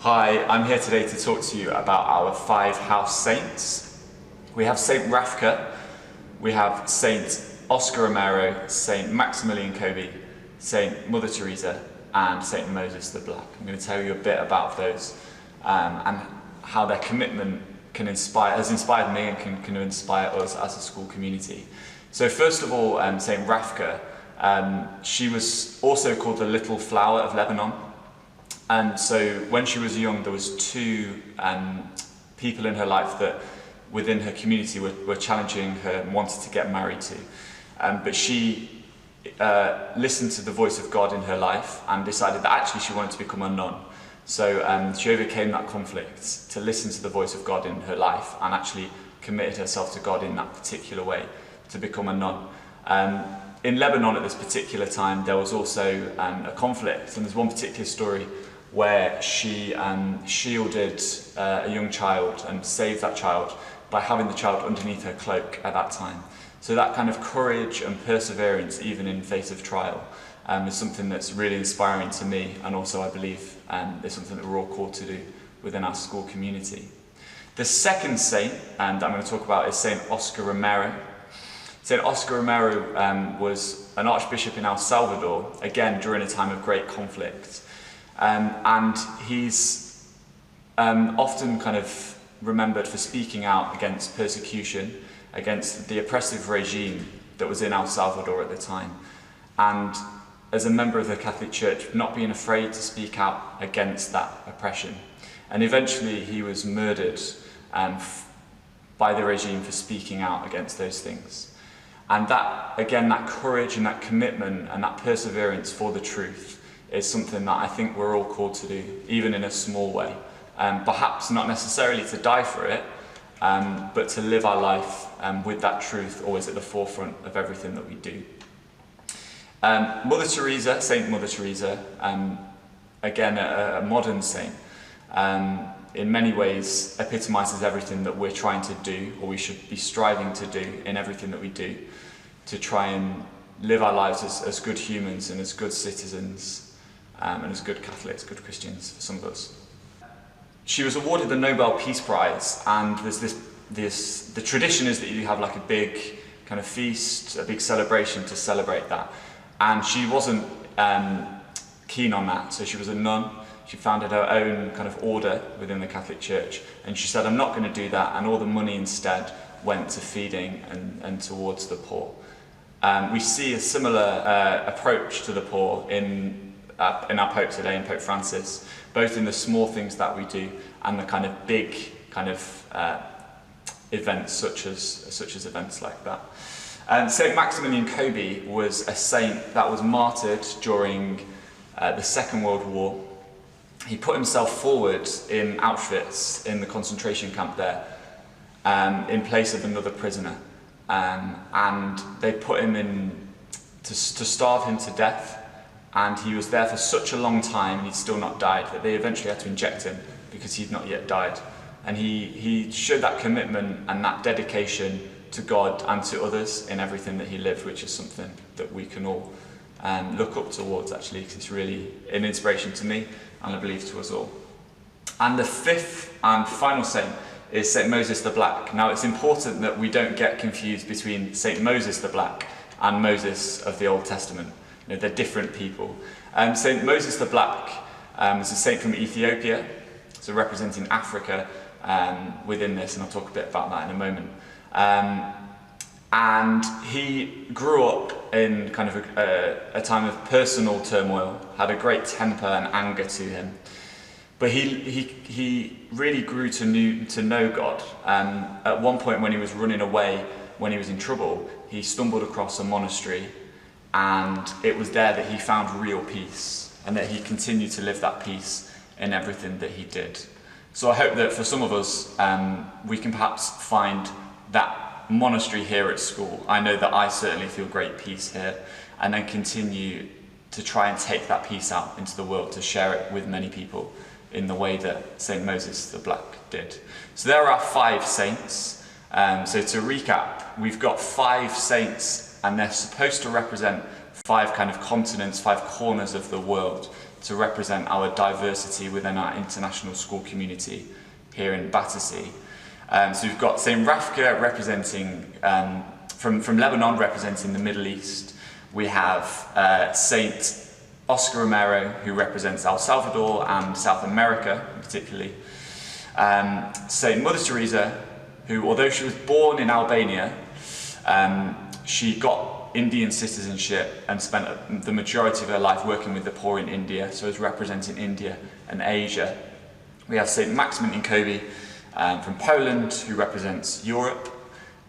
Hi, I'm here today to talk to you about our 5 house saints. We have Saint Rafka, we have Saint Oscar Romero, Saint Maximilian Kolbe, Saint Mother Teresa, and Saint Moses the Black. I'm going to tell you a bit about those and how their commitment has inspired me and can inspire us as a school community. So first of all, Saint Rafka, she was also called the Little Flower of Lebanon. And so when she was young, there was 2 people in her life that within her community were challenging her and wanted to get married to. But she listened to the voice of God in her life and decided that actually she wanted to become a nun. So she overcame that conflict to listen to the voice of God in her life and actually committed herself to God in that particular way to become a nun. In Lebanon at this particular time, there was also a conflict, and there's one particular story where she shielded a young child and saved that child by having the child underneath her cloak at that time. So that kind of courage and perseverance, even in face of trial, is something that's really inspiring to me, and also I believe is something that we're all called to do within our school community. The second saint that I'm going to talk about is Saint Oscar Romero. Saint Oscar Romero was an archbishop in El Salvador, again during a time of great conflict. And he's often kind of remembered for speaking out against persecution, against the oppressive regime that was in El Salvador at the time. And as a member of the Catholic Church, not being afraid to speak out against that oppression. And eventually he was murdered by the regime for speaking out against those things. And that, again, that courage and that commitment and that perseverance for the truth is something that I think we're all called to do, even in a small way. Perhaps not necessarily to die for it, but to live our life with that truth always at the forefront of everything that we do. Mother Teresa, Saint Mother Teresa, again a modern saint, in many ways epitomises everything that we're trying to do, or we should be striving to do in everything that we do, to try and live our lives as good humans and as good citizens, and as good Catholics, good Christians for some of us. She was awarded the Nobel Peace Prize, and there's the tradition is that you have like a big kind of feast, a big celebration to celebrate that. And she wasn't keen on that, so she was a nun. She founded her own kind of order within the Catholic Church, and she said, I'm not going to do that, and all the money instead went to feeding and towards the poor. We see a similar approach to the poor in our Pope today, in Pope Francis, both in the small things that we do and the kind of big kind of events such as events like that. Saint Maximilian Kolbe was a saint that was martyred during the Second World War. He put himself forward in Auschwitz, in the concentration camp there, in place of another prisoner. And they put him in to starve him to death, and he was there for such a long time and he'd still not died that they eventually had to inject him because he'd not yet died. And he showed that commitment and that dedication to God and to others in everything that he lived, which is something that we can all look up towards, actually, because it's really an inspiration to me and I believe to us all. And the 5th and final saint is Saint Moses the Black. Now it's important that we don't get confused between Saint Moses the Black and Moses of the Old Testament. You know, they're different people. Saint Moses the Black is a saint from Ethiopia, so representing Africa within this, and I'll talk a bit about that in a moment. And he grew up in kind of a time of personal turmoil, had a great temper and anger to him. But he really grew to know God. At one point when he was running away, when he was in trouble, he stumbled across a monastery, and it was there that he found real peace, and that he continued to live that peace in everything that he did. So I hope that for some of us, we can perhaps find that monastery here at school. I know that I certainly feel great peace here, and then continue to try and take that peace out into the world, to share it with many people in the way that Saint Moses the Black did. So there are our 5 saints. So to recap, we've got 5 saints, and they're supposed to represent 5 kind of continents, 5 corners of the world, to represent our diversity within our international school community here in Battersea. So we've got St. Rafka representing, from Lebanon, representing the Middle East. We have St. Oscar Romero, who represents El Salvador and South America particularly. St. Mother Teresa, who, although she was born in Albania, she got Indian citizenship and spent the majority of her life working with the poor in India, so is representing India and Asia. We have St. Maximilian Kolbe from Poland, who represents Europe,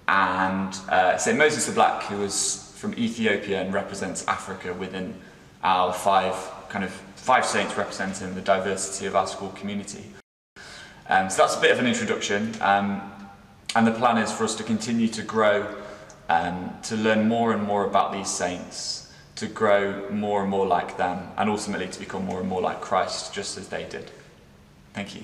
and St. Moses the Black, who is from Ethiopia and represents Africa within our five saints representing the diversity of our school community. So that's a bit of an introduction, and the plan is for us to continue to grow, to learn more and more about these saints, to grow more and more like them, and ultimately to become more and more like Christ, just as they did. Thank you.